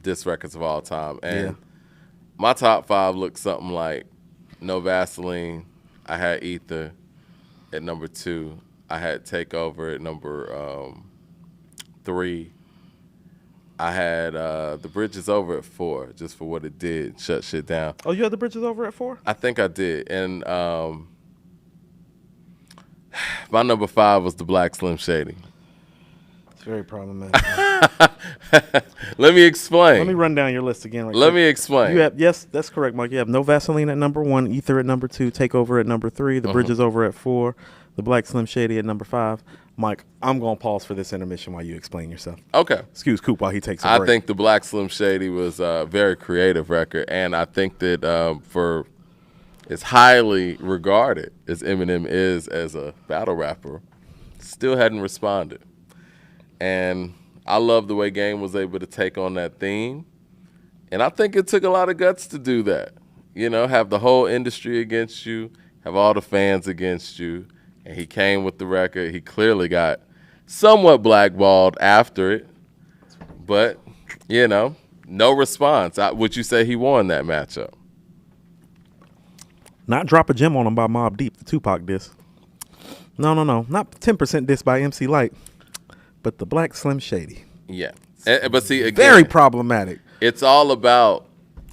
diss records of all time. And my top 5 looked something like No Vaseline. I had Ether at number 2. I had Takeover at number 3. I had The Bridge Is Over at 4, just for what it did, shut shit down. Oh, you had The Bridge Is Over at 4? I think I did. And my number 5 was The Black Slim Shady. It's very problematic. Let me explain. Let me run down your list again. Let me explain. Yes, that's correct, Mike. You have No Vaseline at number 1, Ether at number 2, Takeover at number 3, The Bridge Is Over at 4, The Black Slim Shady at number 5. Mike, I'm going to pause for this intermission while you explain yourself. Okay. Excuse Coop while he takes a break. I think The Black Slim Shady was a very creative record, and I think that for as highly regarded as Eminem is as a battle rapper, still hadn't responded. And I love the way Game was able to take on that theme. And I think it took a lot of guts to do that. You know, have the whole industry against you, have all the fans against you. And he came with the record. He clearly got somewhat blackballed after it. But, you know, no response. Would you say he won that matchup? Not Drop a Gem on him by Mobb Deep, the Tupac diss. No. Not 10% diss by MC Lyte, but The Black Slim Shady. Yeah. But see, again, very problematic. It's all about,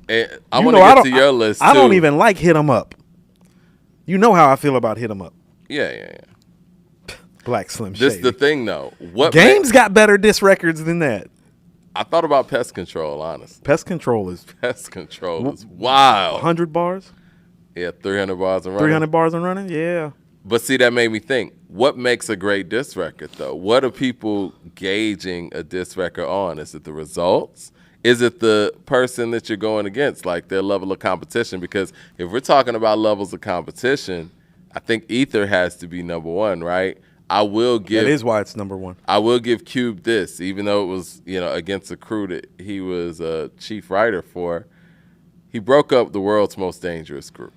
I want to get to your list, too. I don't even like Hit 'Em Up. You know how I feel about Hit 'Em Up. Yeah. Black Slim Shady. This is the thing, though. Game's got better diss records than that. I thought about Pest Control, honestly. Pest Control is wild. 100 bars? Yeah, 300 bars and running. 300 bars and running? Yeah. But see, that made me think, what makes a great diss record, though? What are people gauging a diss record on? Is it the results? Is it the person that you're going against, like their level of competition? Because if we're talking about levels of competition, I think Ether has to be number 1, right? That is why it's number 1. I will give Cube this, even though it was, against a crew that he was a chief writer for. He broke up the world's most dangerous group.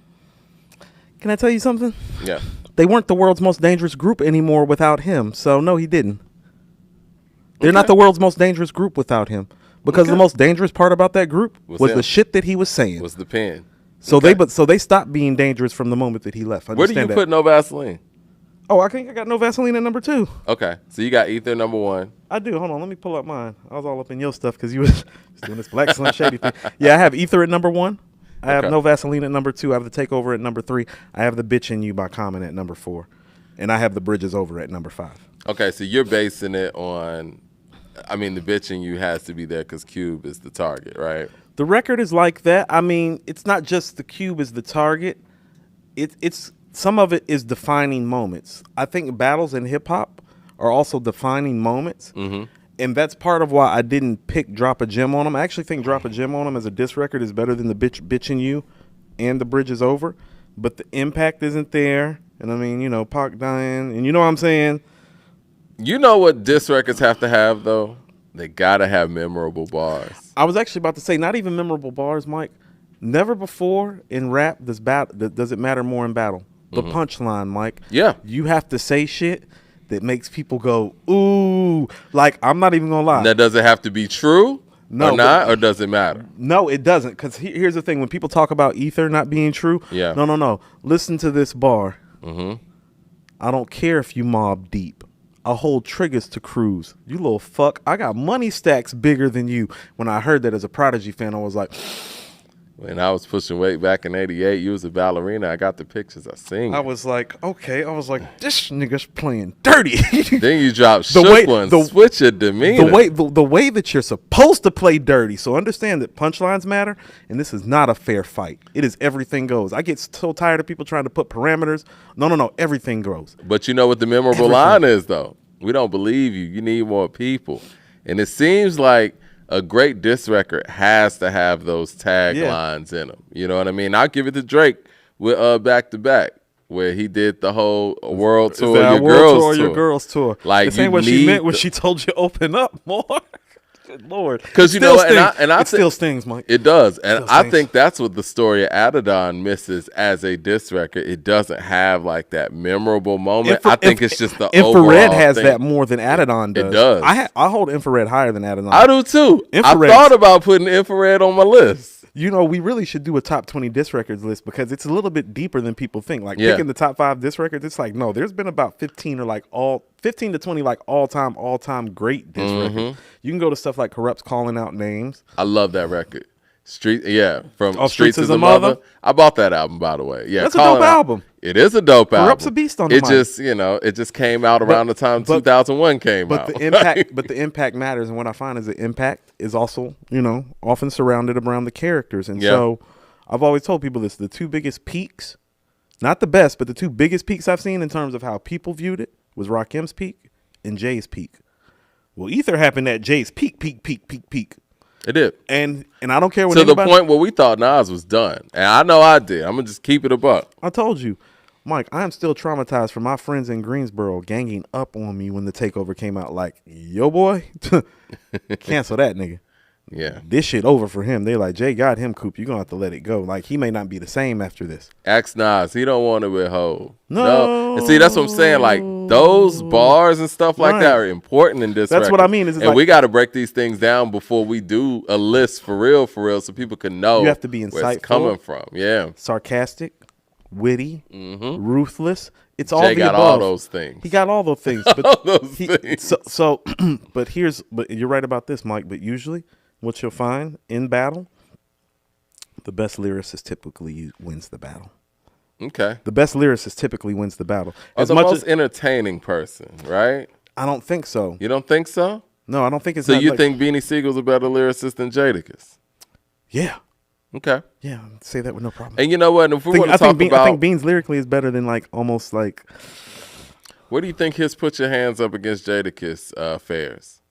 Can I tell you something? Yeah. They weren't the world's most dangerous group anymore without him. So, no, he didn't. They're not the world's most dangerous group without him. Because the most dangerous part about that group was the shit that he was saying. Was the pen. So they stopped being dangerous from the moment that he left. Where do you put No Vaseline? Oh, I think I got No Vaseline at number 2. Okay. So you got Ether number 1. I do. Hold on. Let me pull up mine. I was all up in your stuff because you was doing this Black Slim Shady thing. Yeah, I have Ether at number 1. I have No Vaseline at number 2. I have The Takeover at number 3. I have The Bitch in You by Common at number 4. And I have The Bridge Is Over at number 5. Okay, so you're basing it on, The Bitch in You has to be there because Cube is the target, right? The record is like that. It's not just the Cube is the target. It's some of it is defining moments. I think battles in hip hop are also defining moments. Mm-hmm. And that's part of why I didn't pick Drop a Gem on him. I actually think Drop a Gem on him as a diss record is better than The Bitch in You and The Bridge Is Over. But the impact isn't there. And Pac dying. And you know what I'm saying? You know what diss records have to have, though? They got to have memorable bars. I was actually about to say, not even memorable bars, Mike. Never before in rap does it matter more in battle. The punchline, Mike. Yeah. You have to say shit that makes people go, ooh. Like, I'm not even going to lie. Now, does it have to be true or not, or does it matter? No, it doesn't. Because here's the thing. When people talk about Ether not being true, no. Listen to this bar. Mm-hmm. I don't care if you Mobb Deep. I hold triggers to cruise. You little fuck. I got money stacks bigger than you. When I heard that as a Prodigy fan, I was like... When I was pushing weight back in '88, you was a ballerina. I got the pictures. I seen you. I was like, okay. I was like, this nigga's playing dirty. Then you dropped Shook One, switch your demeanor. The way that you're supposed to play dirty. So understand that punchlines matter, and this is not a fair fight. It is everything goes. I get so tired of people trying to put parameters. No. Everything goes. But you know what the memorable line is, though? We don't believe you. You need more people. And it seems like a great diss record has to have those taglines in them. You know what I mean? I'll give it to Drake with Back to Back, where he did the whole world tour, your girls tour. Like, this ain't what she meant when she told you open up more. Good Lord. Because, you know, and I it still stings, Mike. It does. And Still I stings. think that's what the story of Adidon misses as a diss record. It doesn't have like that memorable moment. I think it's just the Infrared overall has thing. that more than Adidon does. It does. I hold Infrared higher than Adidon. I do too. Infrared's- I thought about putting Infrared on my list. You know, we really should do a top 20 diss records list because it's a little bit deeper than people think. Like Yeah. picking the top 5 diss records, it's like, no, there's been about 15 to 20 like all time great diss records. You can go to stuff like Corrupt's Calling Out Names. I love that record. From Oh, Streets is a Mother. I bought that album, by the way. Yeah, That's a dope album. It is a dope album. Corrupt's a beast on the It mic. just, it just came out around the time 2001 came out. But the impact matters, and what I find is the impact is also, often surrounded around the characters. And so I've always told people this: the two biggest peaks, not the best, but the two biggest peaks I've seen in terms of how people viewed it was Rakim's peak and Jay's peak. Well, Ether happened at Jay's peak. It did. And I don't care what to the point where we thought Nas was done. And I know I did. I'm going to just keep it a buck. I told you, Mike, I am still traumatized from my friends in Greensboro ganging up on me when the takeover came out. Like, yo, boy, cancel that nigga. Yeah. This shit over for him. They like, Jay got him, Coop. You're going to have to let it go. Like, he may not be the same after this. Ask Nas. He don't want it with Hov. No. And see, that's what I'm saying. Like, those bars and stuff like that are important in this That's record. what I mean. And we got to break these things down before we do a list for real, so people can know you have to be where it's insightful, coming from. Yeah. Sarcastic, witty, ruthless. It's all Jay the got above. all those things. He got all those things. But All those things. So, but you're right about this, Mike. But usually, what you'll find in battle, the best lyricist typically wins the battle. Okay. The best lyricist typically wins the battle. Or the most entertaining person, right? I don't think so. You don't think so? No, I don't think it's. So not you like, think Beanie Siegel's a better lyricist than Jadakiss? Yeah. Okay. Yeah, say that with no problem. And you know what? And if we want to I talk about, think Beans lyrically is better than almost like. What do you think his "Put Your Hands Up" against Jadakiss fares?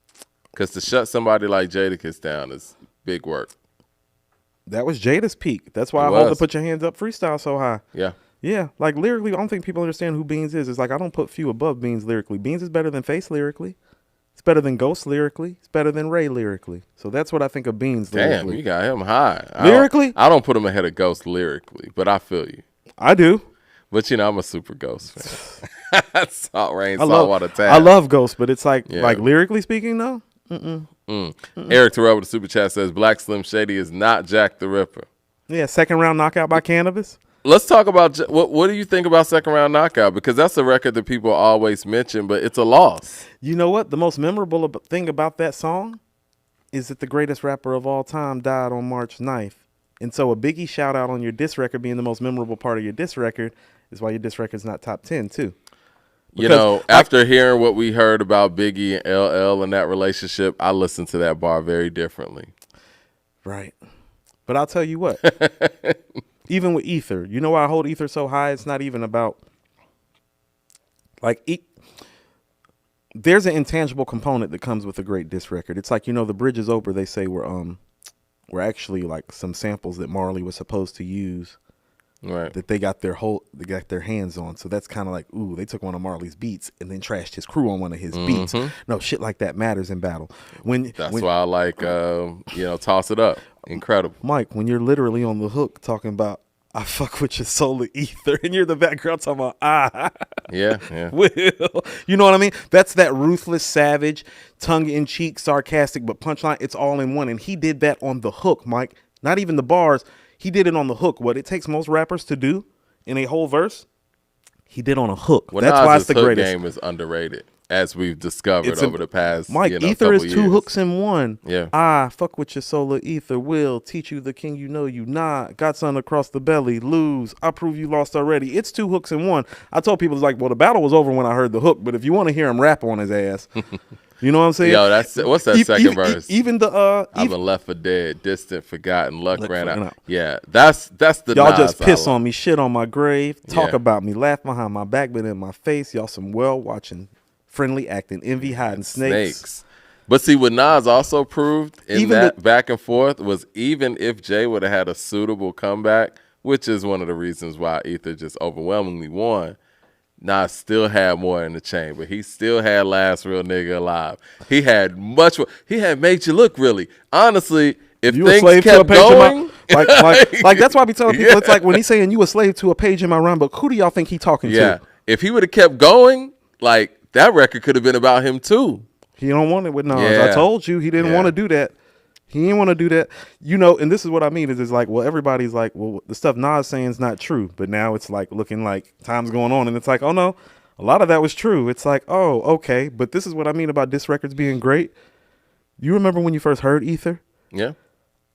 Because to shut somebody like Jadakiss down is big work. That was Jada's peak. That's why I hold the "Put Your Hands Up" freestyle so high. Yeah. Yeah, like lyrically, I don't think people understand who Beans is. It's like I don't put few above Beans lyrically. Beans is better than Face lyrically. It's better than Ghost lyrically. It's better than Ray lyrically. So that's what I think of Beans lyrically. Damn, you got him high. Lyrically? I don't put him ahead of Ghost lyrically, but I feel you. I do. But I'm a super Ghost fan. Salt rain, saltwater tap. I love Ghost, but it's like lyrically speaking, though. Eric Terrell with the super chat says Black Slim Shady is not Jack the Ripper. Yeah, second round knockout by Cannabis. Let's talk about what do you think about Second Round Knockout? Because that's a record that people always mention, but it's a loss. You know what? The most memorable thing about that song is that the greatest rapper of all time died on March 9th. And so a Biggie shout out on your diss record being the most memorable part of your diss record is why your diss record's not top 10 too. Because, after hearing what we heard about Biggie and LL and that relationship, I listened to that bar very differently. Right. But I'll tell you what. Even with Ether, you know why I hold Ether so high? It's not even about there's an intangible component that comes with a great diss record. It's like, the Bridge is Over, they say were actually like some samples that Marley was supposed to use. Right. That they got their hands on. So that's kind of like, ooh, they took one of Marley's beats and then trashed his crew on one of his beats. No, shit like that matters in battle. That's why I like Toss It Up. Incredible. Mike, when you're literally on the hook talking about I fuck with your soul of ether and you're in the background talking about Yeah. Will. You know what I mean? That's that ruthless, savage, tongue-in-cheek, sarcastic, but punchline. It's all in one. And he did that on the hook, Mike. Not even the bars. He did it on the hook. What it takes most rappers to do in a whole verse, he did on a hook. Well, that's why it's the hook greatest. Game is underrated, as we've discovered over the past. Mike, Ether is two hooks in one. Yeah. I fuck with your solar ether. Will teach you the king you know you not. Got sun across the belly. Lose. I prove you lost already. It's two hooks in one. I told people, it's like, well, the battle was over when I heard the hook, but if you want to hear him rap on his ass. You know what I'm saying? Yo, what's that second verse? Even the I've been left for dead, distant, forgotten, luck ran out. Yeah, that's the y'all Nas just piss album. on me, shit on my grave, talk about me, laugh behind my back, but in my face, y'all some well watching, friendly acting, envy hiding snakes. But see, what Nas also proved in that back and forth was even if Jay would have had a suitable comeback, which is one of the reasons why Ether just overwhelmingly won, Nas still had more in the chamber. He still had Last Real Nigga Alive. He had much more. He had Made You Look Really. Honestly, if You a things slave to a kept page going, in my like that's why I be telling people it's like when he's saying you a slave to a page in my rhyme book. Who do y'all think he talking to? if he would have kept going, like that record could have been about him too. He don't want it with Nas. Yeah. I told you he didn't want to do that. He didn't want to do that. You know, and this is what I mean is like, well, everybody's like, well, the stuff Nas saying is not true, but now it's like looking like time's going on, and it's like, oh no, a lot of that was true. It's like, oh, okay, but this is what I mean about diss records being great. You remember when you first heard Ether? Yeah.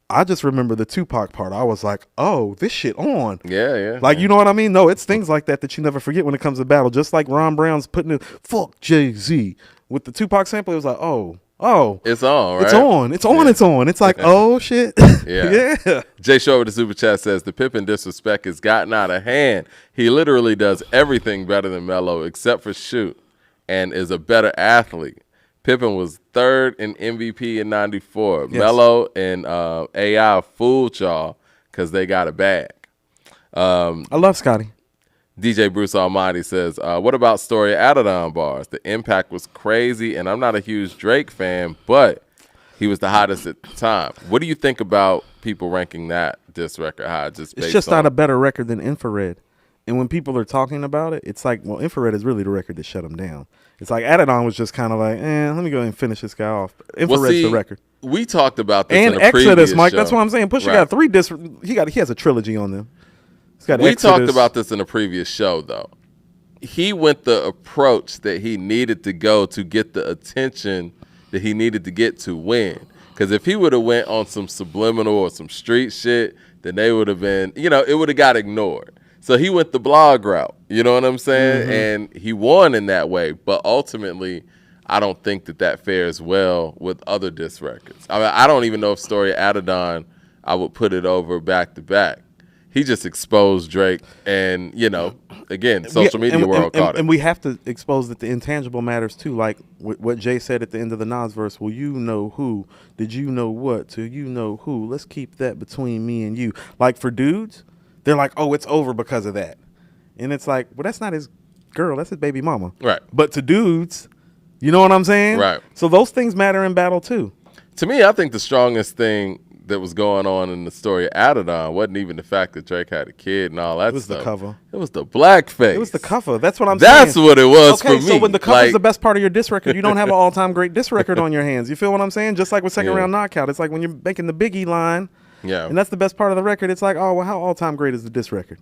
I just remember the Tupac part. I was like, oh, this shit on. Yeah. Like, you know what I mean? No, it's things like that you never forget when it comes to battle. Just like Ron Brown's putting it, fuck Jay-Z. With the Tupac sample, it was like, oh, it's on, right? it's on. It's on. It's like, oh, shit. Yeah. Jay Shaw with the super chat says, the Pippen disrespect has gotten out of hand. He literally does everything better than Melo except for shoot and is a better athlete. Pippen was third in MVP in 94. Yes. Melo and AI fooled y'all because they got it back. I love Scotty. DJ Bruce Almighty says, what about Story Adidon bars? The impact was crazy, and I'm not a huge Drake fan, but he was the hottest at the time. What do you think about people ranking that diss record high? It's just not a better record than Infrared. And when people are talking about it, it's like, well, Infrared is really the record that shut him down. It's like Adidon was just kind of like, let me go ahead and finish this guy off. Infrared's the record. We talked about this and in a previous Exodus, Mike. show. That's what I'm saying. Pusha got 3 diss. He has a trilogy on them. He's got we Exodus. talked about this in a previous show, though. He went the approach that he needed to go to get the attention that he needed to get to win. Because if he would have went on some subliminal or some street shit, then they would have been, it would have got ignored. So he went the blog route, you know what I'm saying? Mm-hmm. And he won in that way. But ultimately, I don't think that fares well with other diss records. I mean, I don't even know if Story Adidon, I would put it over back to back. He just exposed Drake and, again, social media world caught it. And we have to expose that the intangible matters too. Like what Jay said at the end of the Nas verse, well, you know who, did you know what, till you know who, let's keep that between me and you. Like for dudes, they're like, oh, it's over because of that. And it's like, well, that's not his girl, that's his baby mama. Right. But to dudes, you know what I'm saying? Right. So those things matter in battle too. To me, I think the strongest thing that was going on in the story of Adidon wasn't even the fact that Drake had a kid and all that stuff. It was the cover. It was the blackface. It was the cover. That's what I'm saying. That's what it was for me. Okay, so when the cover's the best part of your diss record, you don't have an all-time great diss record on your hands. You feel what I'm saying? Just like with second round knockout. It's like when you're making the Biggie line, and that's the best part of the record, it's like, oh, well, how all-time great is the diss record?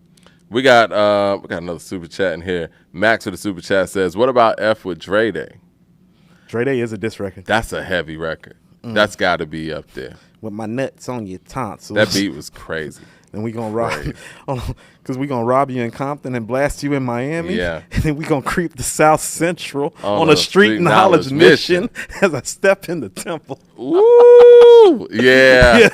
We got another super chat in here. Max with the super chat says, what about F with Dre Day? Dre Day is a diss record. That's a heavy record. That's got to be up there. With my nuts on your tonsils. That beat was crazy. And we gonna rob, because we gonna rob you in Compton and blast you in Miami. Yeah. And then we gonna creep to South Central on a street knowledge mission as I step in the temple. Ooh, yeah.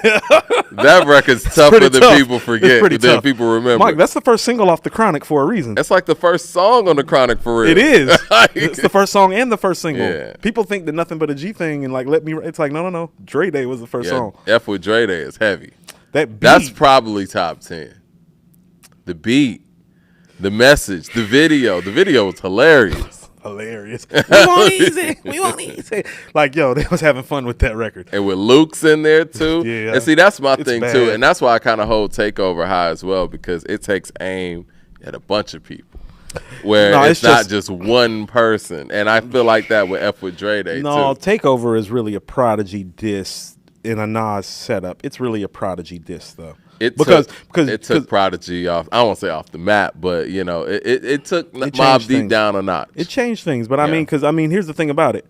That record's tougher than people forget. Than people remember. Mike, that's the first single off the Chronic for a reason. That's like the first song on the Chronic for real. It is. It's the first song and the first single. Yeah. People think that Nothing But a G thing and like Let Me. It's like no. Dre Day was the first song. F with Dre Day is heavy. That beat, that's probably top 10. The beat, the message, the video. The video was hilarious. Hilarious. We won't easy. We won't easy. Like, yo, they was having fun with that record. And with Luke's in there, too. Yeah. And see, that's my thing, bad. too. And that's why I kind of hold Takeover high as well, because it takes aim at a bunch of people. Where it's not just one person. And I feel like that with F with Dre Day, too. Takeover is really a Prodigy diss in a Nas setup. It's really a Prodigy diss, though. It took Prodigy off. I don't want to say off the map, but it took Mobb Deep down a notch. It changed things, but I mean, here's the thing about it.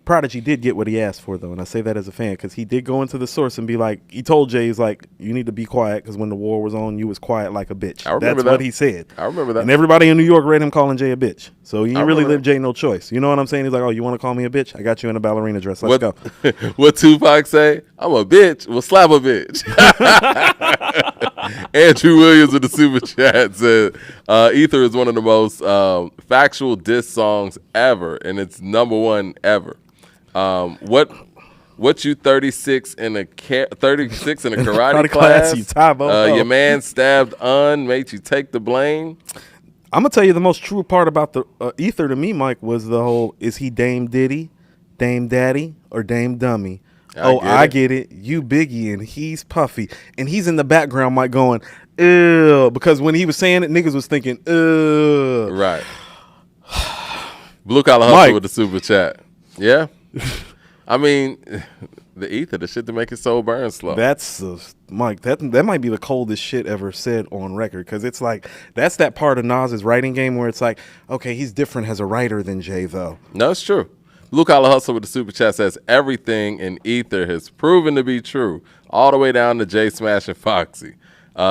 Prodigy did get what he asked for, though, and I say that as a fan because he did go into the source and be like, he told Jay, he's like, you need to be quiet because when the war was on, you was quiet like a bitch. That's what he said. I remember that. And everybody in New York read him calling Jay a bitch. So he really lived Jay no choice. You know what I'm saying? He's like, oh, you want to call me a bitch? I got you in a ballerina dress. Let's go. What Tupac say? I'm a bitch. Well, slap a bitch. Andrew Williams with the super chat said, Ether is one of the most factual diss songs ever, and it's #1 ever. What you 36 in a karate class? You your man stabbed made you take the blame. I'm gonna tell you the most true part about the Ether to me, Mike, was the whole: is he Dame Diddy, Dame Daddy, or Dame Dummy? I get it. You Biggie and he's Puffy, and he's in the background, Mike, going, ew, because when he was saying it, niggas was thinking, ew. Right. Blue Collar Hustle with the super chat. Yeah. I mean, the ether, the shit to make it soul burn slow. That's Mike. That might be the coldest shit ever said on record, because it's like that's that part of Nas's writing game where it's like, okay, he's different as a writer than Jay, though. No, it's true. Blue Collar Hustle with the super chat says everything in ether has proven to be true, all the way down to Jay smashing Foxy.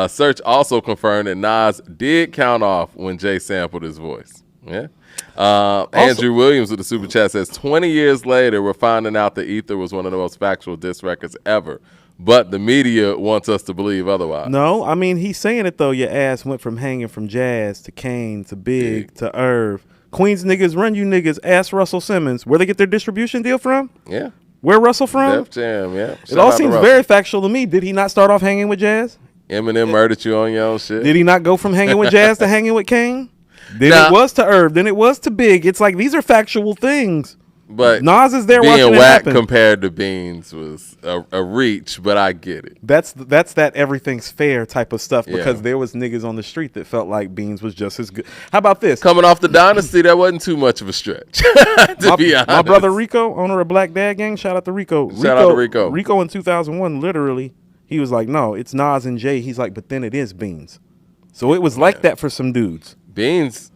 Search also confirmed that Nas did count off when Jay sampled his voice. Yeah. Andrew Williams with the super chat says 20 years later, we're finding out that Ether was one of the most factual diss records ever, but the media wants us to believe otherwise. No, I mean, he's saying it though. Your ass went from hanging from Jazz to Kane to Big to Irv. Queens niggas run you niggas. Ask Russell Simmons where they get their distribution deal from. Yeah. Where Russell from? Def Jam. Yeah. It all seems very factual to me. Did he not start off hanging with Jazz? Eminem murdered you on your own shit. Did he not go from hanging with Jazz to hanging with Kane? Then it was to Irv. Then it was to Big. It's like these are factual things. But Nas is there watching being it whack happen. compared to Beans was a reach, but I get it. That's that everything's fair type of stuff, because there was niggas on the street that felt like Beans was just as good. How about this? Coming off the Dynasty, that wasn't too much of a stretch, to be honest. My brother Rico, owner of Black Dad Gang, shout out to Rico. Shout out to Rico. Rico in 2001, literally, he was like, no, it's Nas and Jay. He's like, but then it is Beans. So it was like that for some dudes. Beans.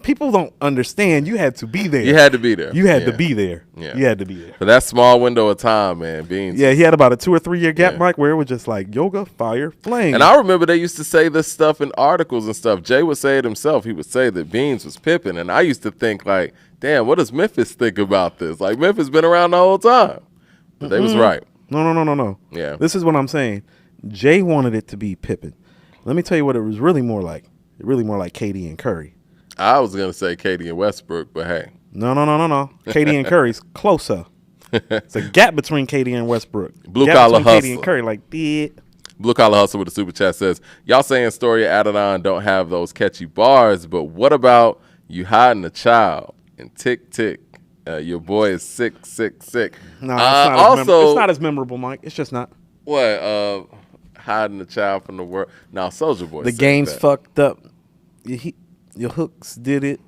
People don't understand. You had to be there. You had to be there. You had to be there. Yeah. You had to be there. For that small window of time, man, Beans. Yeah, he had about a 2 or 3 year gap, Mike, where it was just like yoga, fire, flame. And I remember they used to say this stuff in articles and stuff. Jay would say it himself. He would say that Beans was pipping. And I used to think like, damn, what does Memphis think about this? Like, Memphis been around the whole time. But they was right. No. Yeah. This is what I'm saying. Jay wanted it to be Pippen. Let me tell you what it was really more like. Really more like KD and Curry. I was going to say Katie and Westbrook, but hey. No. KD and Curry's closer. It's a gap between KD and Westbrook. Blue Collar Hustle. KD and Curry, like, did. Blue Collar Hustle with the super chat says, y'all saying Story Adidon don't have those catchy bars, but what about You Hiding a Child and Tick Tick? Your boy is sick. No, it's not as memorable, Mike. It's just not. What? Hiding a child from the world. Now, Soulja Boy. The game's fucked up. Your hooks did it.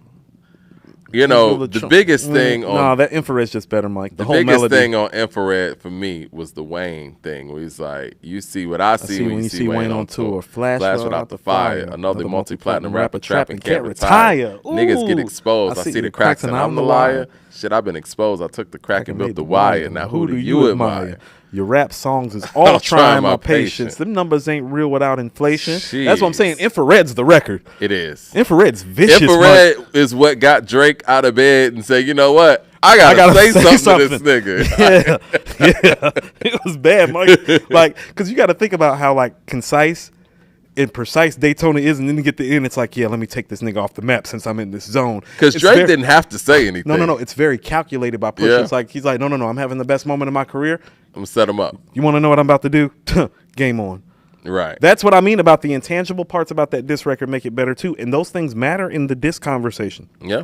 You know, the biggest thing on... No, that Infrared's just better, Mike. The whole biggest melody. Thing on Infrared for me was the Wayne thing, where he's like, you see what I see when you see Wayne on tour. Flash without the fire. Another multi-platinum rapper trapping can't retire. Niggas get exposed. I see the cracks and I'm the liar. Shit, I've been exposed. I took the crack and built the wire. Now who do you admire? Your rap songs is all trying my patience. Them numbers ain't real without inflation. Jeez. That's what I'm saying. Infrared's the record. It is. Infrared's vicious. Infrared is what got Drake out of bed and said, you know what? I gotta say something to this nigga. Yeah. It was bad, Mike. Like, because you got to think about how like concise and precise Daytona is, and then you get the end, it's like, yeah, let me take this nigga off the map since I'm in this zone. Because Drake didn't have to say anything. No. It's very calculated by Push. Yeah. It's like, he's like, no, I'm having the best moment of my career. I'm going to set him up. You want to know what I'm about to do? Game on. Right. That's what I mean about the intangible parts about that diss record make it better, too. And those things matter in the diss conversation. Yeah.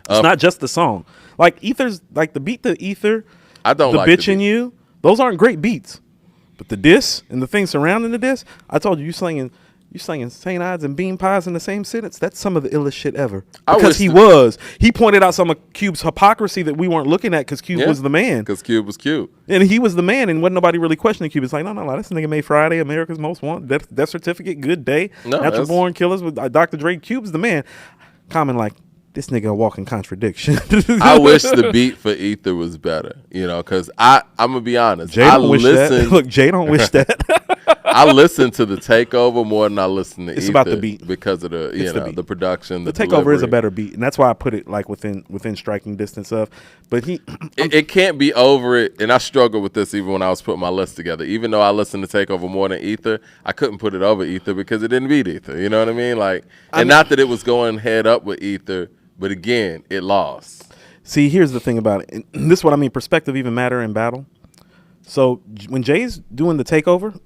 It's not just the song. Like, Ether's, like the beat to Ether, I don't the like Bitch in You, those aren't great beats. But the diss and the things surrounding the diss, I told you, you slinging St. Ides and bean pies in the same sentence. That's some of the illest shit ever. Because he pointed out some of Cube's hypocrisy that we weren't looking at because Cube was the man. Because Cube was Cube. And he was the man, and wasn't nobody really questioning Cube. It's like, no, this nigga made Friday America's Most Wanted. Death Certificate, Good Day, Natural Born Killers with Dr. Dre. Cube's the man. Common like, this nigga a walking contradiction. I wish the beat for Ether was better, because I'm going to be honest. Jay don't wish that. Look, Jay don't wish that. I listen to the Takeover more than I listen to Ether. It's about the beat. Because of the production, the Takeover delivery. is a better beat, and that's why I put it like within striking distance of. But it can't be over it, and I struggled with this even when I was putting my list together. Even though I listened to Takeover more than Ether, I couldn't put it over Ether because it didn't beat Ether. You know what I mean? Not that it was going head up with Ether, but again, it lost. See, here's the thing about it. And this is what I mean. Perspective even matter in battle. So when Jay's doing the Takeover.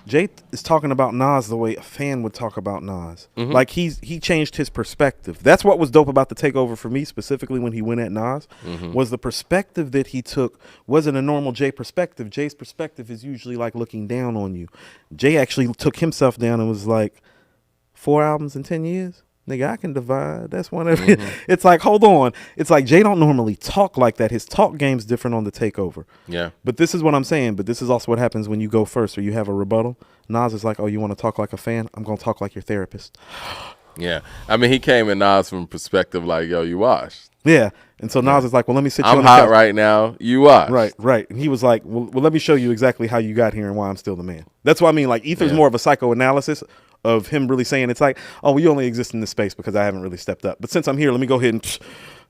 Jay is talking about Nas the way a fan would talk about Nas. Mm-hmm. Like he changed his perspective. That's what was dope about the takeover for me, specifically when he went at Nas, was the perspective that he took wasn't a normal Jay perspective. Jay's perspective is usually like looking down on you. Jay actually took himself down and was like, 4 albums in 10 years? Nigga, I can divide. That's one of it. It's like, hold on. It's like Jay don't normally talk like that. His talk game's different on the takeover. Yeah. But this is what I'm saying. But this is also what happens when you go first or you have a rebuttal. Nas is like, oh, you want to talk like a fan? I'm going to talk like your therapist. Yeah. I mean, he came at Nas from perspective like, yo, you washed. Yeah. And so Nas is like, well, let me sit you I'm on the hot couch. right now. You washed. Right. And he was like, well, let me show you exactly how you got here and why I'm still the man. That's what I mean. Like, Ether's more of a psychoanalysis of him really saying it's like, oh, we only exist in this space because I haven't really stepped up. But since I'm here, let me go ahead and...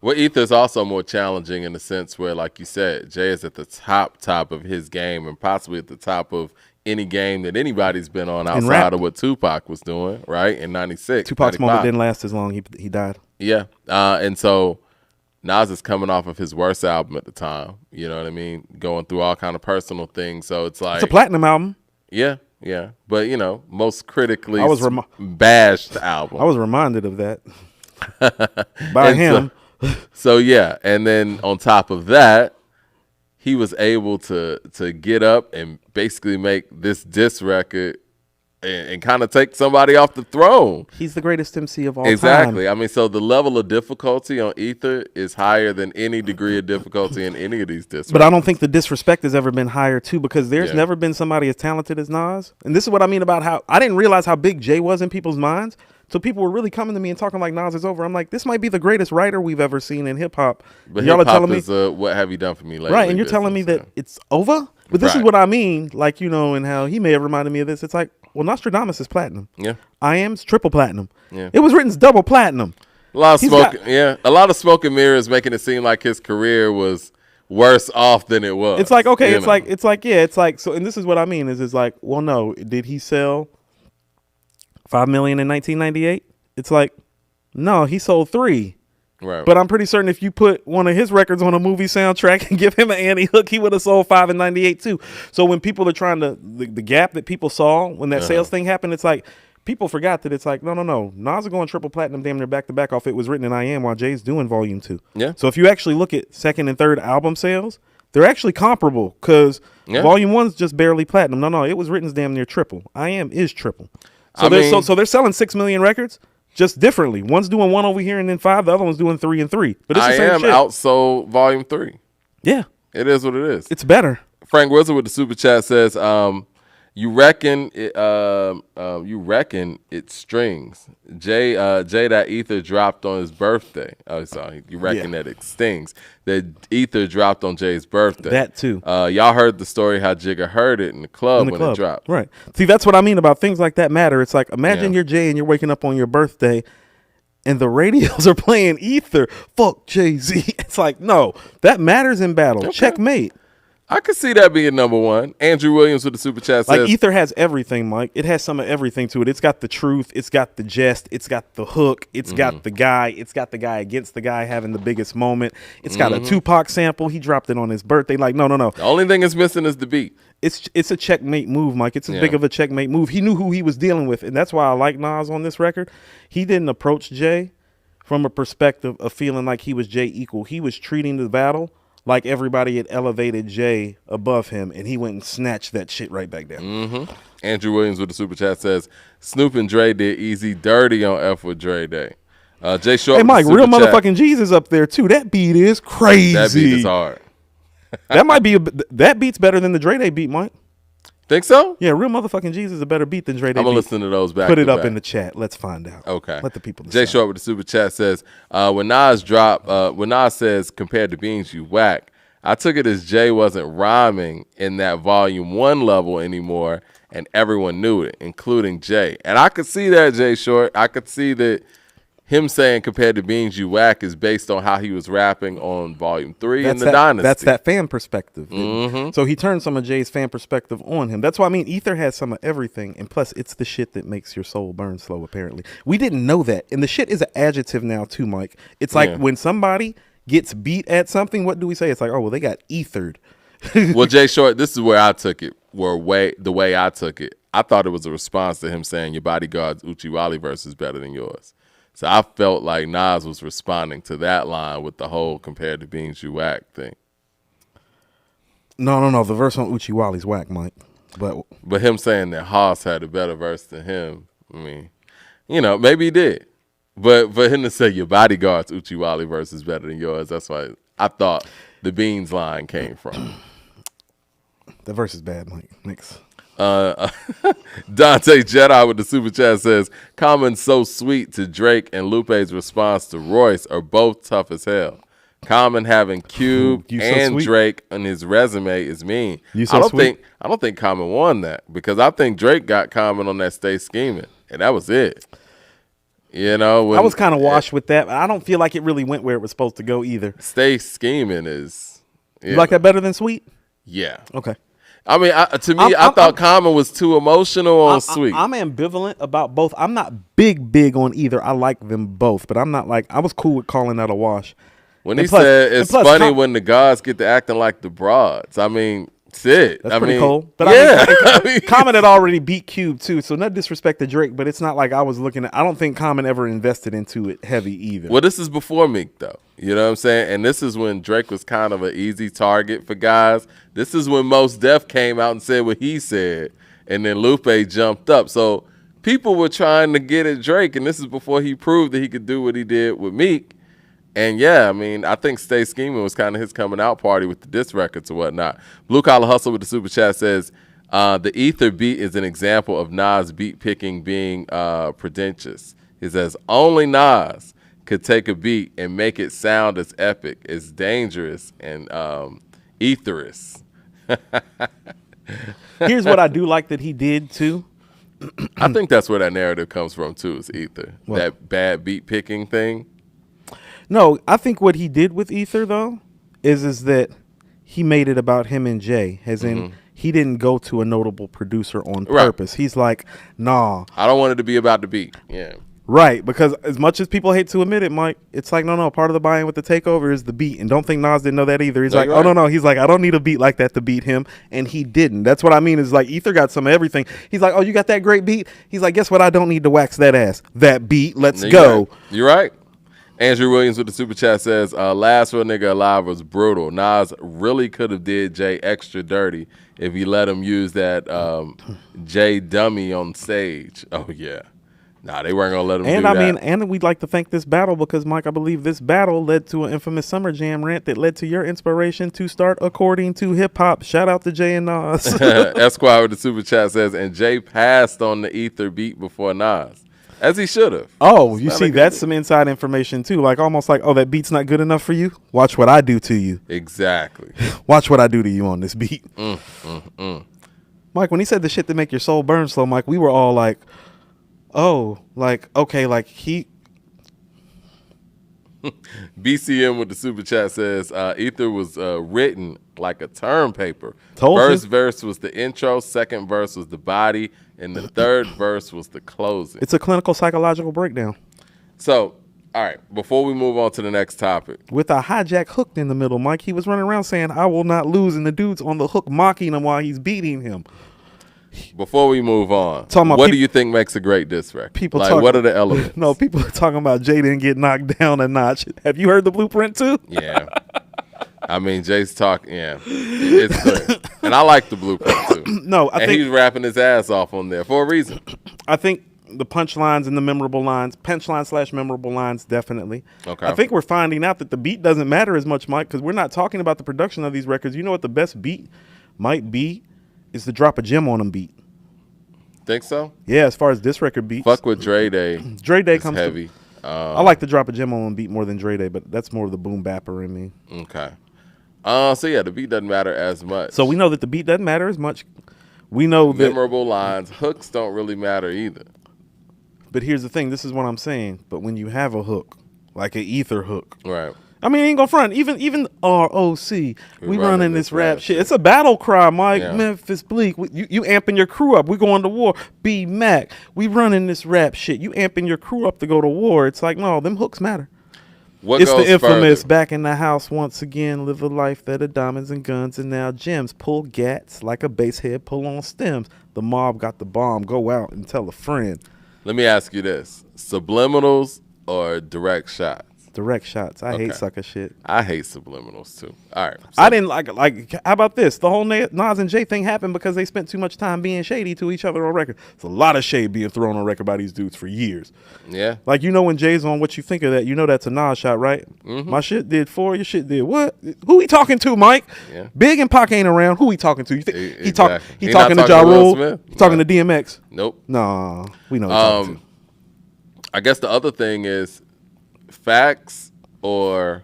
Well, Ether's also more challenging in the sense where, like you said, Jay is at the top of his game and possibly at the top of any game that anybody's been on outside of what Tupac was doing, right, in 96. Tupac's 95. moment didn't last as long. He died. Yeah. And so Nas is coming off of his worst album at the time, you know what I mean, going through all kind of personal things. So it's like... It's a platinum album. Yeah. But, you know, most critically bashed album. I was reminded of that by him. So yeah, and then on top of that, he was able to get up and basically make this diss record and kind of take somebody off the throne. He's the greatest MC of all time. Exactly. I mean, so the level of difficulty on Ether is higher than any degree of difficulty in any of these diss But I don't think the disrespect has ever been higher, too, because there's never been somebody as talented as Nas. And this is what I mean about how I didn't realize how big Jay was in people's minds. So people were really coming to me and talking like Nas is over. I'm like, this might be the greatest writer we've ever seen in hip hop. But y'all are telling me, what have you done for me lately? Right, and you're telling me that it's over? But this is what I mean, like, you know, and how he may have reminded me of this. It's like, well, Nostradamus is platinum. Yeah. I Am's triple platinum. Yeah. It was written as double platinum. A lot of smoke. A lot of smoke and mirrors making it seem like his career was worse off than it was. It's like, okay, it's like, so, and this is what I mean is like, well, no, did he sell 5 million in 1998? It's like, no, he sold 3. Right. But I'm pretty certain if you put one of his records on a movie soundtrack and give him an Annie Hook, he would have sold 5 in 98 too. So when people are trying to, the gap that people saw when that sales thing happened, it's like, people forgot that it's like, no. Nas is going triple platinum damn near back to back off It Was Written in I Am while Jay's doing volume 2. Yeah. So if you actually look at second and third album sales, they're actually comparable because volume 1's just barely platinum. No, It Was Written's damn near triple. I Am is triple. So they're selling 6 million records just differently. One's doing 1 over here and then 5. The other one's doing 3 and 3. But it's the same shit. outsold volume 3. Yeah. It is what it is. It's better. Frank Wizard with the super chat says, you reckon it strings. Jay that Ether dropped on his birthday. Oh, sorry. You reckon that it stings. That Ether dropped on Jay's birthday. That too. Y'all heard the story how Jigga heard it in the club when it dropped. Right. See, that's what I mean about things like that matter. It's like, imagine you're Jay and you're waking up on your birthday and the radios are playing Ether. Fuck Jay-Z. It's like, no, that matters in battle. Okay. Checkmate. I could see that being number one. Andrew Williams with the super chat says, like, Ether has everything, Mike. It has some of everything to it. It's got the truth. It's got the jest. It's got the hook. It's got the guy. It's got the guy against the guy having the biggest moment. It's got a Tupac sample. He dropped it on his birthday. Like, no. The only thing it's missing is the beat. It's a checkmate move, Mike. It's as big of a checkmate move. He knew who he was dealing with, and that's why I like Nas on this record. He didn't approach Jay from a perspective of feeling like he was Jay equal. He was treating the battle like everybody had elevated Jay above him, and he went and snatched that shit right back down. Andrew Williams with the super chat says, Snoop and Dre did Easy Dirty on F with Dre Day. Jay Short. Hey, Mike, real motherfucking Jesus up there, too. That beat is crazy. That beat is hard. That beat's better than the Dre Day beat, Mike. Think so? Yeah, real motherfucking Jesus is a better beat than Dre Day. I'm going to listen to those back. Put it up in the chat. Let's find out. Okay. Let the people decide. Jay Short with the super chat says, when Nas says compared to Beans, you whack, I took it as Jay wasn't rhyming in that volume 1 level anymore, and everyone knew it, including Jay. And I could see that, Jay Short. I could see that him saying compared to Beans, you whack is based on how he was rapping on volume 3 in the Dynasty. That's that fan perspective. So he turned some of Jay's fan perspective on him. That's why I mean Ether has some of everything, and plus it's the shit that makes your soul burn slow, apparently. We didn't know that. And the shit is an adjective now too, Mike. It's like when somebody gets beat at something, what do we say? It's like, oh, well, they got ethered. Well, Jay Short, this is where I took it, the way I took it. I thought it was a response to him saying your bodyguard's Uchiwali verse is better than yours. So I felt like Nas was responding to that line with the whole compared to being you whack thing. No. The verse on Uchiwali's whack, Mike. But him saying that Haas had a better verse than him, I mean, maybe he did. But for him to say your bodyguard's Uchiwali verse is better than yours, that's why I thought the Beans line came from. The verse is bad, Mike. Next. Dante Jedi with the super chat says, Common's so sweet to Drake and Lupe's response to Royce are both tough as hell. Common having Cube and Drake on his resume is mean. I don't think Common won that because I think Drake got Common on that Stay Scheming, and that was it. I was kind of washed with that. I don't feel like it really went where it was supposed to go either. Stay Scheming is. You like that better than Sweet? Yeah. Okay. I mean, I thought Common was too emotional on Sweet. I'm ambivalent about both. I'm not big on either. I like them both, but I'm not like I was cool with calling that a wash. When he said it's funny when the gods get to acting like the broads. I mean, that's it. That's pretty cold. But yeah. Common had already beat Cube too, so no disrespect to Drake, but it's not like I was looking at. I don't think Common ever invested into it heavy either. Well, this is before Meek though. You know what I'm saying? And this is when Drake was kind of an easy target for guys. This is when Mos Def came out and said what he said, and then Lupe jumped up. So people were trying to get at Drake, and this is before he proved that he could do what he did with Meek. And yeah, I mean, I think Stay Scheming was kind of his coming out party with the diss records and whatnot. Blue Collar Hustle with the super chat says, the Ether beat is an example of Nas beat picking being pretentious. He says, only Nas could take a beat and make it sound as epic, as dangerous, and etherous. Here's what I do like that he did too. I think that's where that narrative comes from too, is Ether. What? That bad beat picking thing. No, I think what he did with Ether though is that he made it about him and Jay, as in he didn't go to a notable producer on purpose. Right. He's like, nah, I don't want it to be about the beat. Yeah. Right, because as much as people hate to admit it, Mike, it's like, no, part of the buy-in with the takeover is the beat. And don't think Nas didn't know that either. He's like, oh, no. He's like, I don't need a beat like that to beat him. And he didn't. That's what I mean is like Ether got some of everything. He's like, oh, you got that great beat? He's like, guess what? I don't need to wax that ass. That beat, let's go. Right. You're right. Andrew Williams with the super chat says, last real nigga alive was brutal. Nas really could have did Jay extra dirty if he let him use that Jay dummy on stage. Oh, yeah. Nah, they weren't going to let him do that. And we'd like to thank this battle because, Mike, I believe this battle led to an infamous Summer Jam rant that led to your inspiration to start according to hip-hop. Shout out to Jay and Nas. Esquire with the super chat says, and Jay passed on the Ether beat before Nas. As he should have. Oh, you see, that's some inside information, too. Like, almost like, oh, that beat's not good enough for you? Watch what I do to you. Exactly. Watch what I do to you on this beat. Mike, when he said the shit that make your soul burn slow, Mike, we were all like, oh, like, okay, like he... BCM with the super chat says, Ether was written like a term paper. First verse was the intro, second verse was the body, and the third verse was the closing. It's a clinical psychological breakdown. So, all right, before we move on to the next topic. With a hijack hooked in the middle, Mike, he was running around saying, I will not lose, and the dude's on the hook mocking him while he's beating him. Before we move on, what do you think makes a great diss record? People like, what are the elements? No, people are talking about Jay didn't get knocked down a notch. Have you heard the blueprint too? Yeah. I mean, Jay's talking, yeah. It's clear. And I like the blueprint too. No, I think he's rapping his ass off on there for a reason. I think the punchlines and the memorable lines, punchline/memorable lines, definitely. Okay. I think we're finding out that the beat doesn't matter as much, Mike, because we're not talking about the production of these records. You know what the best beat might be? Is to drop a gem on them beat. Think so? Yeah, as far as this record beats. Fuck with Dre Day. Dre Day comes heavy. I like to drop a gem on them beat more than Dre Day, but that's more of the boom bapper in me. Okay. So yeah, the beat doesn't matter as much. So we know that the beat doesn't matter as much. We know that memorable lines, hooks don't really matter either. But here's the thing, this is what I'm saying. But when you have a hook, like an Ether hook. Right. I mean, ain't gonna front. Even ROC, we running this rap shit. It's a battle cry, Mike. Yeah. Memphis Bleak, you amping your crew up. We going to war. B Mac, we running this rap shit. You amping your crew up to go to war. It's like, no, them hooks matter. What It's goes the infamous further? back in the house once again. Live a life that of diamonds and guns and now gems. Pull gats like a bass head. Pull on stems. The mob got the bomb. Go out and tell a friend. Let me ask you this: subliminals or direct shots? Direct shots. I hate Okay. sucker shit. I hate subliminals too. All right. I didn't like. How about this? The whole Nas and Jay thing happened because they spent too much time being shady to each other on record. There's a lot of shade being thrown on record by these dudes for years. Yeah. Like, you know, when Jay's on What You Think of That, you know that's a Nas shot, right? Mm-hmm. My shit did 4, your shit did what? Who he talking to, Mike? Yeah. Big and Pac ain't around. Who he talking to? You think he Exactly. he He talking not to Ja talking to Will Rule? Smith? He talking No. to DMX? Nope. Nah, we know who he talking to. I guess the other thing is facts, or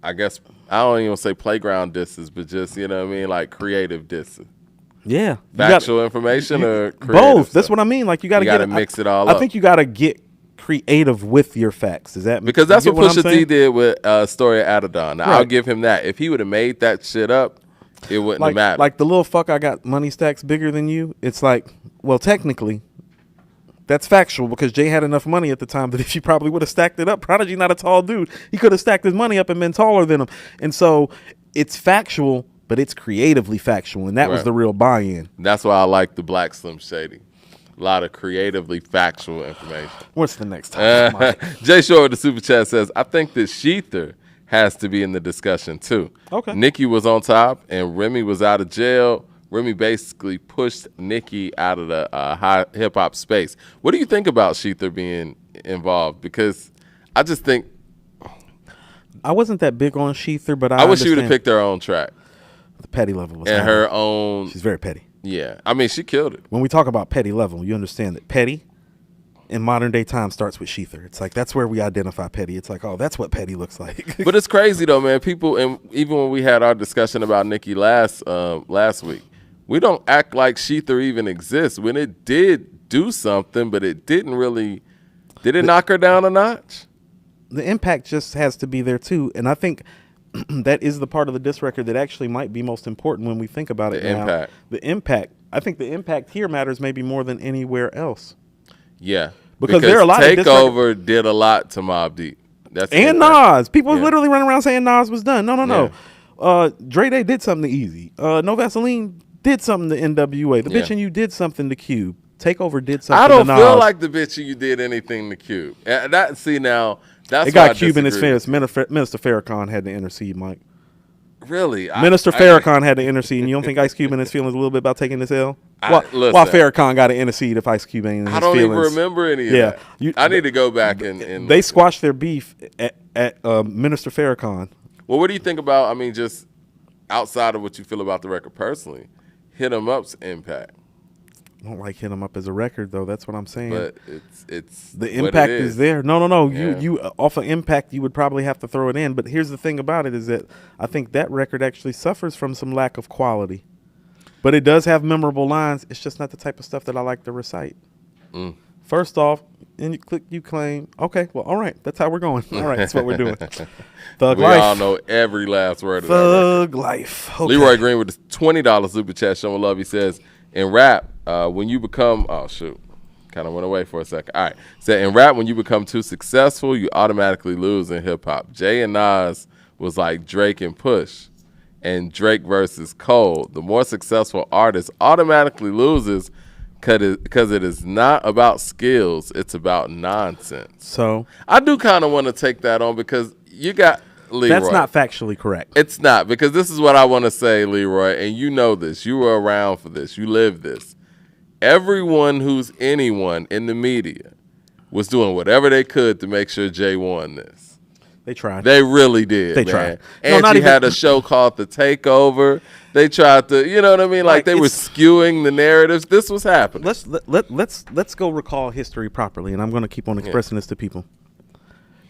I guess I don't even say playground disses, but just, you know what I mean, like creative disses. Yeah. You Factual information or creative both. That's stuff? what I mean. Like, you got to You get gotta mix it all I up. think you got to get creative with your facts. Is that Because that's you what get I'm Pusha T saying? did with Story of Adidon. Now, I'll Right. give him that. If he would have made that shit up, it wouldn't have mattered. Like the little fuck, I got money stacks bigger than you. It's like, well, technically, that's factual because Jay had enough money at the time that if he probably would have stacked it up, Prodigy not a tall dude, he could have stacked his money up and been taller than him. And so it's factual, but it's creatively factual, and that was Right. the real buy-in. That's why I like the Black Slim Shady. A lot of creatively factual information. What's the next topic, Mike? Jay Shore with the super chat says, I think that Sheether has to be in the discussion too. Okay. Nicki was on top and Remy was out of jail. Remy basically pushed Nicki out of the high hip hop space. What do you think about Sheether being involved? Because I just think I wasn't that big on Sheether, but I wish she would have understand picked her own track the petty level was and high. her own. She's very petty. Yeah, I mean, she killed it. When we talk about petty level, you understand that petty in modern day time starts with Sheether. It's like that's where we identify petty. It's like, oh, that's what petty looks like. But it's crazy though, man. People, and even when we had our discussion about Nicki last week, we don't act like Sheether even exists. When it did do something, but it didn't really. Did it knock her down a notch? The impact just has to be there too, and I think that is the part of the diss record that actually might be most important when we think about it. The now. impact. The impact. I think the impact here matters maybe more than anywhere else. Yeah, Because there are a lot of diss Takeover did a lot to Mobb Deep. That's And impact. Nas. People Yeah. literally running around saying Nas was done. No. Dre Day did something to Easy. No Vaseline did something to NWA. The Yeah. Bitch and You did something to Cube. Takeover did something I don't to Nas. feel like the bitch you did anything to Cube. That see now that's It why I got Cube in his disagree. face. Minister Farrakhan had to intercede, Mike. Really, Minister Farrakhan had to intercede. And you don't think Ice Cube in his feelings a little bit about taking this L? Why listen. Farrakhan got to intercede if Ice Cube ain't in his I don't feelings? even remember any of Yeah. that. I need to go back and They listen. squashed their beef at Minister Farrakhan. Well, what do you think about? I mean, just outside of what you feel about the record personally, Hit 'Em Up's impact, I don't like Hit 'Em Up as a record, though. That's what I'm saying. but it's The what impact it is there. No. Yeah. You off of impact, you would probably have to throw it in. But here's the thing about it is that I think that record actually suffers from some lack of quality. But it does have memorable lines. It's just not the type of stuff that I like to recite. First off, and you claim, okay, well, all right, that's how we're going. All right, that's what we're doing. Thug We Life. all know every last word of that record. Thug Life. Okay. Leroy Green with the $20 super chat showing love. He says, in rap, when you become, oh shoot, kind of went away for a second. All right. Said, in rap, when you become too successful, you automatically lose in hip hop. Jay and Nas was like Drake and Push, and Drake versus Cole. The more successful artist automatically loses because it is not about skills, it's about nonsense. So I do kind of want to take that on because you got Leroy. that's not factually correct. It's not, because this is what I want to say, Leroy, and you know this. You were around for this. You lived this. Everyone who's anyone in the media was doing whatever they could to make sure Jay won this. They tried. They really did. They man. tried. No, And not she even- had a show called The Takeover. They tried to, you know what I mean? Like they were skewing the narratives. This was happening. Let's go recall history properly, and I'm going to keep on expressing this to people.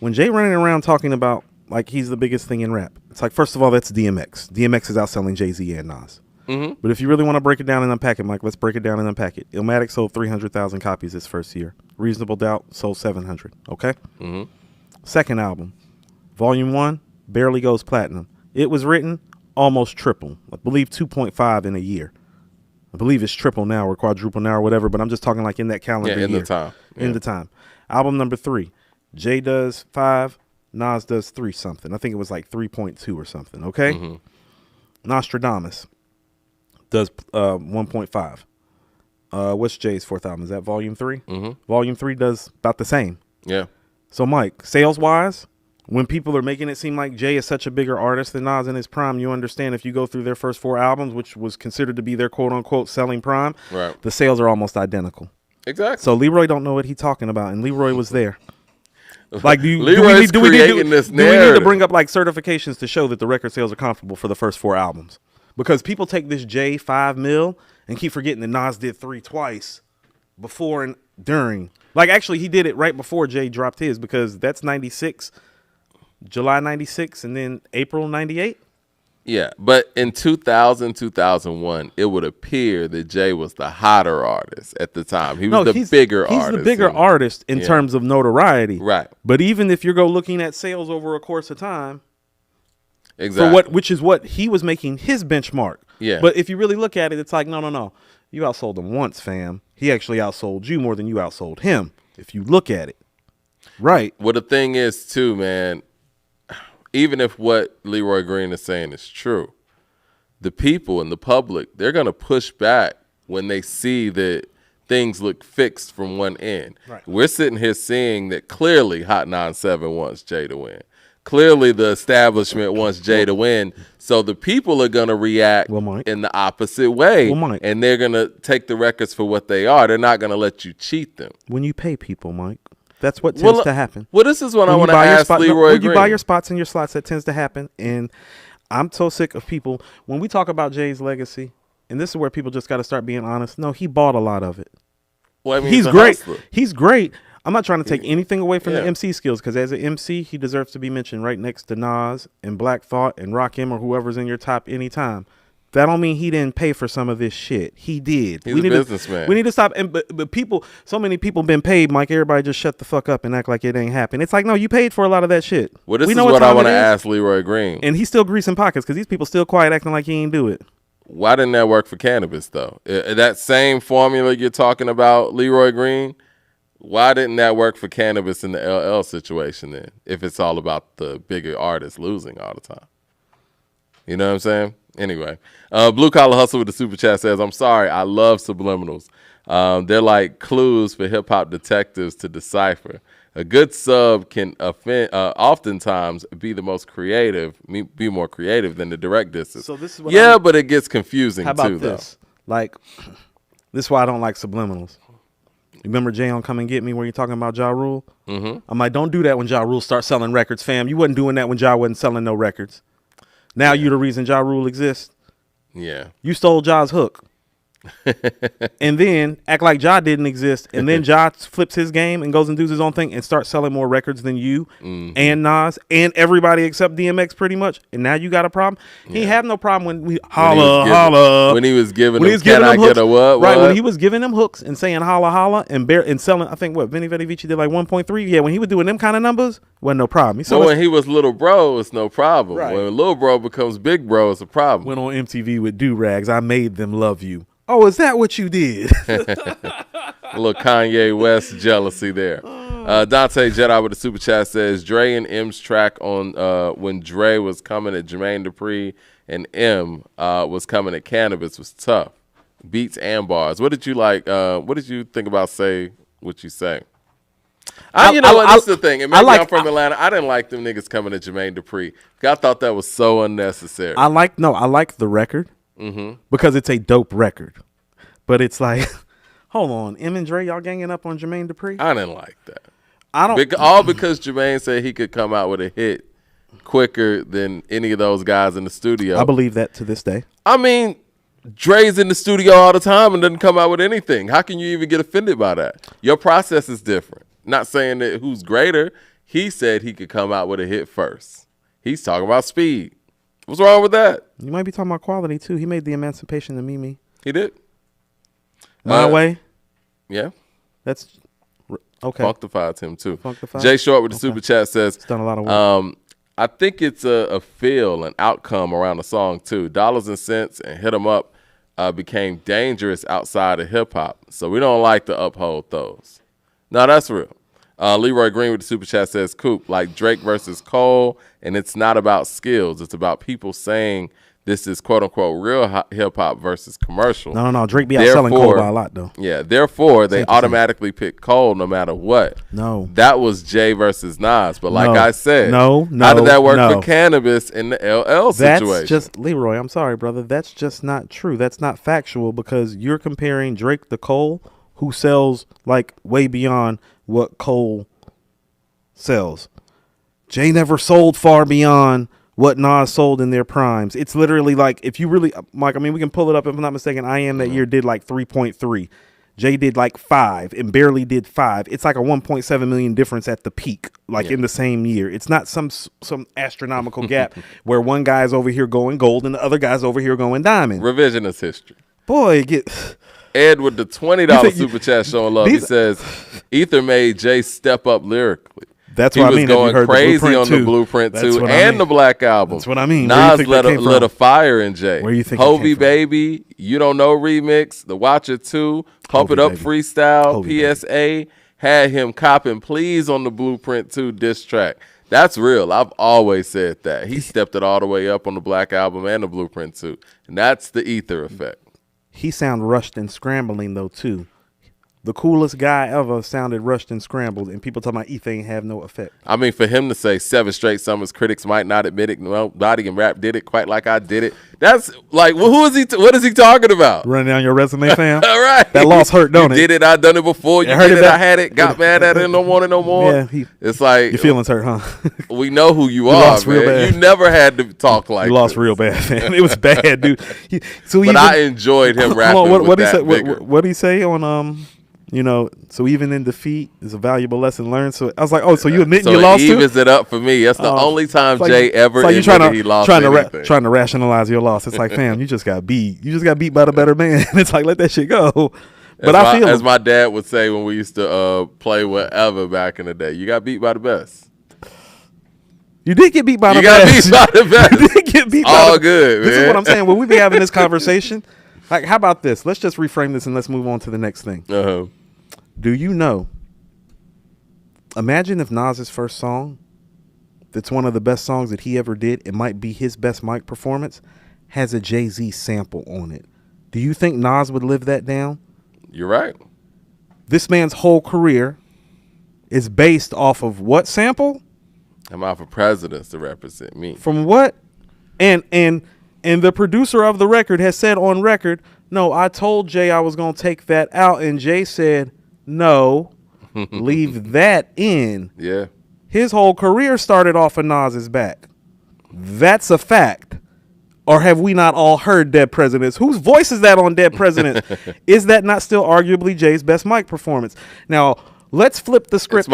When Jay running around talking about like he's the biggest thing in rap, it's like, first of all, that's DMX. DMX is outselling Jay-Z and Nas. But if you really want to break it down and unpack it, Mike, let's break it down and unpack it. Illmatic sold 300,000 copies his first year. Reasonable Doubt sold 700. Okay. Second album, Volume 1, barely goes platinum. It was written almost triple. I believe 2.5 in a year. I believe it's triple now or quadruple now or whatever, but I'm just talking like in that calendar year. in the time. In the time. Album number 3, Jay does 5, Nas does 3 something. I think it was like 3.2 or something. Okay. Nostradamus does 1.5. What's Jay's 4th album? Is that Volume 3? Volume 3 does about the same. Yeah. So Mike, sales wise, when people are making it seem like Jay is such a bigger artist than Nas in his prime, you understand if you go through their first 4 albums, which was considered to be their quote unquote selling prime, Right. the sales are almost identical. Exactly. So Leroy don't know what he's talking about, and Leroy was there. Like, do we Leroy's need creating this do we need to narrative. bring up like certifications to show that the record sales are comparable for the first 4 albums? Because people take this Jay 5 mil and keep forgetting that Nas did 3 twice before and during. Like, actually, he did it right before Jay dropped his, because that's 96, July 96, and then April 98. Yeah, but in 2000, 2001, it would appear that Jay was the hotter artist at the time. He was the bigger artist. He's the bigger artist in terms of notoriety. Right. But even if you're looking at sales over a course of time, exactly, which is what he was making his benchmark. Yeah. But if you really look at it, it's like, no. You outsold him once, fam. He actually outsold you more than you outsold him, if you look at it. Right. Well, the thing is, too, man, even if what Leroy Green is saying is true, the people and the public, they're going to push back when they see that things look fixed from one end. Right. We're sitting here seeing that clearly Hot 97 wants Jay to win. Clearly the establishment wants Jay to win. So the people are going to react in the opposite way. And they're going to take the records for what they are. They're not going to let you cheat them. When you pay people, Mike, that's what tends to happen. Well, this is what I want to ask Leroy Green. When you buy your spots and your slots, that tends to happen. And I'm so sick of people. When we talk about Jay's legacy, and this is where people just got to start being honest. No, he bought a lot of it. Well, I mean, he's great. He's great. I'm not trying to take anything away from the MC skills, because as an MC, he deserves to be mentioned right next to Nas and Black Thought and Rakim or whoever's in your top anytime. That don't mean he didn't pay for some of this shit. He did. He's a businessman. We need to stop. But people, so many people been paid, Mike. Everybody just shut the fuck up and act like it ain't happened. It's like, no, you paid for a lot of that shit. Well, this is what I want to ask Leroy Green. And he's still greasing pockets because these people still quiet acting like he ain't do it. Why didn't that work for cannabis, though? That same formula you're talking about, Leroy Green, why didn't that work for cannabis in the LL situation then, if it's all about the bigger artists losing all the time? You know what I'm saying? Anyway, Blue Collar Hustle with the Super Chat says, I'm sorry, I love subliminals. They're like clues for hip-hop detectives to decipher. A good sub can oftentimes be more creative than the direct distance. So this is what but it gets confusing How about too, this? Though. Like, this is why I don't like subliminals. Remember Jay on Come and Get Me where you're talking about Ja Rule? Mm-hmm. I'm like, don't do that when Ja Rule starts selling records, fam. You wasn't doing that when Ja wasn't selling no records. Now you the reason Ja Rule exists. Yeah. You stole Ja's hook. And then act like Ja didn't exist, and then Ja flips his game and goes and does his own thing and starts selling more records than you and Nas and everybody except DMX pretty much, and now you got a problem. He had no problem when we holla when he was giving them hooks, get a what? Right, when he was giving them hooks and saying holla and selling, I think what Vinny Vetti Vici did like 1.3. Yeah, when he was doing them kind of numbers, wasn't no problem. So when he was little bro, it's no problem. Right. When little bro becomes big bro, it's a problem. Went on MTV with do-rags. I made them love you. Oh, is that what you did? A little Kanye West jealousy there. Dante Jedi with the super chat says, Dre and M's track on when Dre was coming at Jermaine Dupri and M was coming at Cannabis was tough. Beats and bars. What did you like? What did you think about Say What You Say? That's the thing. And maybe I'm from Atlanta. I didn't like them niggas coming at Jermaine Dupri. I thought that was so unnecessary. I like the record. Mm-hmm. Because it's a dope record, but it's like, hold on, M and Dre, y'all ganging up on Jermaine Dupri? I didn't like that. All because Jermaine said he could come out with a hit quicker than any of those guys in the studio. I believe that to this day. I mean, Dre's in the studio all the time and doesn't come out with anything. How can you even get offended by that? Your process is different. Not saying that who's greater. He said he could come out with a hit first. He's talking about speed. What's wrong with that? You might be talking about quality, too. He made the Emancipation of Mimi. He did. My Way? Yeah. That's okay. Functified's him, too. Functified? Jay Short with the super chat says, it's done a lot of work. I think it's a feel, an outcome around the song, too. Dollars and Cents and Hit 'Em Up became dangerous outside of hip-hop, so we don't like to uphold those. No, that's real. Leroy Green with the super chat says, Coop, like Drake versus Cole, and it's not about skills. It's about people saying this is quote-unquote real hip-hop versus commercial. No. Drake be outselling Cole by a lot, though. Yeah, therefore, they automatically pick Cole no matter what. No. That was Jay versus Nas. But like I said, how did that work for Cannabis in the LL situation? That's just, Leroy, I'm sorry, brother. That's just not true. That's not factual because you're comparing Drake to Cole, who sells like way beyond what Cole sells. Jay never sold far beyond what Nas sold in their primes. It's literally like, if you really, Mike, I mean, we can pull it up. If I'm not mistaken, I Am that year did like 3.3. Jay did like 5 and barely did 5. It's like a 1.7 million difference at the peak, like in the same year. It's not some astronomical gap where one guy's over here going gold and the other guy's over here going diamond. Revisionist history. Boy, Ed with the $20 super chat showing love. He says, Ether made Jay step up lyrically. That's what I mean. He was going crazy on the Blueprint 2 and the Black Album. That's what I mean. Nas lit a fire in Jay. Where you think Hovey Baby, You Don't Know remix, The Watcher 2, Pump It Up freestyle, PSA, had him copping Please on the Blueprint 2 diss track. That's real. I've always said that. He stepped it all the way up on the Black Album and the Blueprint 2. And that's the Ether effect. He sound rushed and scrambling, though, too. The coolest guy ever sounded rushed and scrambled, and people talking about Ether ain't have no effect. I mean, for him to say 7 straight summers, critics might not admit it. Nobody in rap did it quite like I did it. That's like, well, who is he? What is he talking about? Running down your resume, fam. All right, that loss hurt, don't it? Did it? I done it before. You did it. I had it. Got mad at it. Don't want it no more. Yeah, it's like your feelings hurt, huh? We know who you are, lost man. Real bad. You never had to talk like you lost this. Real bad, man. It was bad, dude. But I enjoyed him rapping. What he said? What he say on You know, so even in defeat is a valuable lesson learned. So I was like, oh, so you admit you lost too? So he evens it up for me. That's the only time Jay ever admitted he lost anything. Trying to rationalize your loss. It's like, fam, you just got beat. You just got beat by the better man. It's like, let that shit go. But as my dad would say when we used to play whatever back in the day, you got beat by the best. You did get beat by the You best. got beat by the best. You did get beat by the best. All good, man. This is what I'm saying. When we be having this conversation, like, how about this? Let's just reframe this and let's move on to the next thing. Uh-huh. Do you know? Imagine if Nas's first song, that's one of the best songs that he ever did, it might be his best mic performance, has a Jay-Z sample on it. Do you think Nas would live that down? You're right. This man's whole career is based off of what sample? I'm out for presidents to represent me. From what? And the producer of the record has said on record, no, I told Jay I was going to take that out, and Jay said, no, leave that in. Yeah. His whole career started off of Nas's back. That's a fact. Or have we not all heard Dead Presidents? Whose voice is that on Dead Presidents? Is that not still arguably Jay's best mic performance? Now, let's flip the script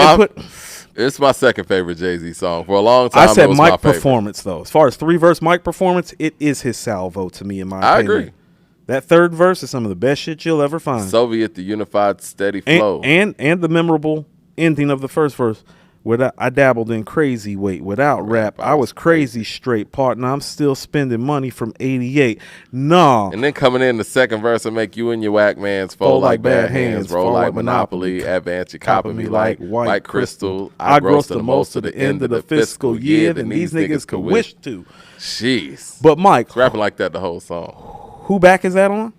It's my second favorite Jay-Z song. For a long time, I said mic performance, though. As far as 3-verse mic performance, it is his salvo to me, in my opinion. I agree. That third verse is some of the best shit you'll ever find. Soviet, the unified, steady flow. And the memorable ending of the first verse. I dabbled in crazy weight. Without rap, I was crazy straight. Partner, I'm still spending money from 88. Nah. And then coming in the second verse will make you and your whack mans fold like bad hands, roll like Monopoly, advance, you copping me like white crystal. I gross the most to the end of the fiscal year than these niggas could wish to. Jeez. But Mike. Rapping like that the whole song. Who back is that on?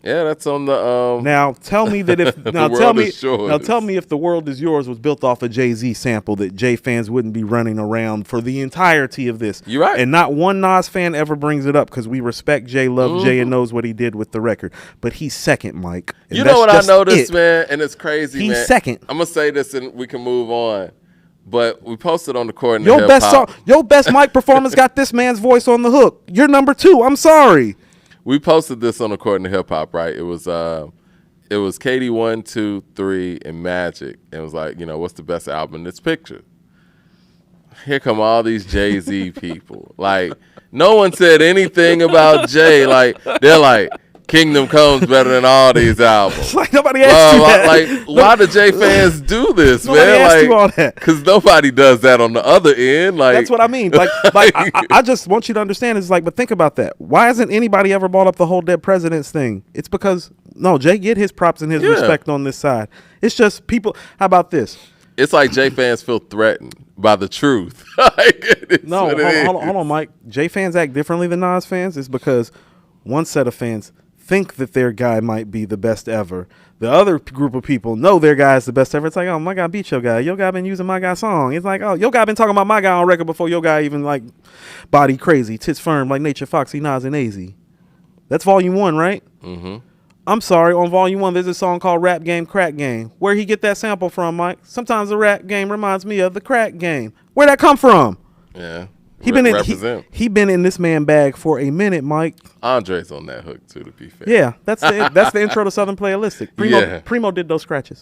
Yeah, that's on the Now tell me that if tell me if The World Is Yours was built off a Jay-Z sample, that Jay fans wouldn't be running around for the entirety of this. You're right. And not one Nas fan ever brings it up because we respect Jay, love Jay, and knows what he did with the record. But he's second, Mike. You know what I noticed, man, and it's crazy, he's man. He's second. I'm gonna say this and we can move on. But we posted on the court in your best mic performance got this man's voice on the hook. You're number 2. I'm sorry. We posted this on According to Hip Hop, right? It was KD 1, 2, 3, and Magic. And it was like, you know, what's the best album in this picture? Here come all these Jay-Z people. Like, no one said anything about Jay. Like, they're like, Kingdom Come's better than all these albums. Like, nobody asked you that. Like, why do Jay fans do this, nobody man? Asked like, you all that. Because nobody does that on the other end. Like, that's what I mean. Like I just want you to understand. It's like, but think about that. Why hasn't anybody ever brought up the whole Dead Presidents thing? It's because, no, Jay get his props and his respect on this side. It's just people. How about this? It's like J fans feel threatened by the truth. Like, No, hold on, Mike. J fans act differently than Nas fans. It's because one set of fans think that their guy might be the best ever. The other group of people know their guy is the best ever. It's like, oh, my guy beat your guy. Your guy been using my guy's song. It's like, oh, your guy been talking about my guy on record before your guy even like body crazy, tits firm like Nature Foxy, Nas and AZ. That's volume 1, right? Mm-hmm. I'm sorry, on volume 1, there's a song called Rap Game, Crack Game. Where he get that sample from, Mike? Sometimes the rap game reminds me of the crack game. Where'd that come from? Yeah. He been in this man bag for a minute, Mike. Andre's on that hook too, to be fair. Yeah, that's the intro to Southern Playalistic. Primo did those scratches.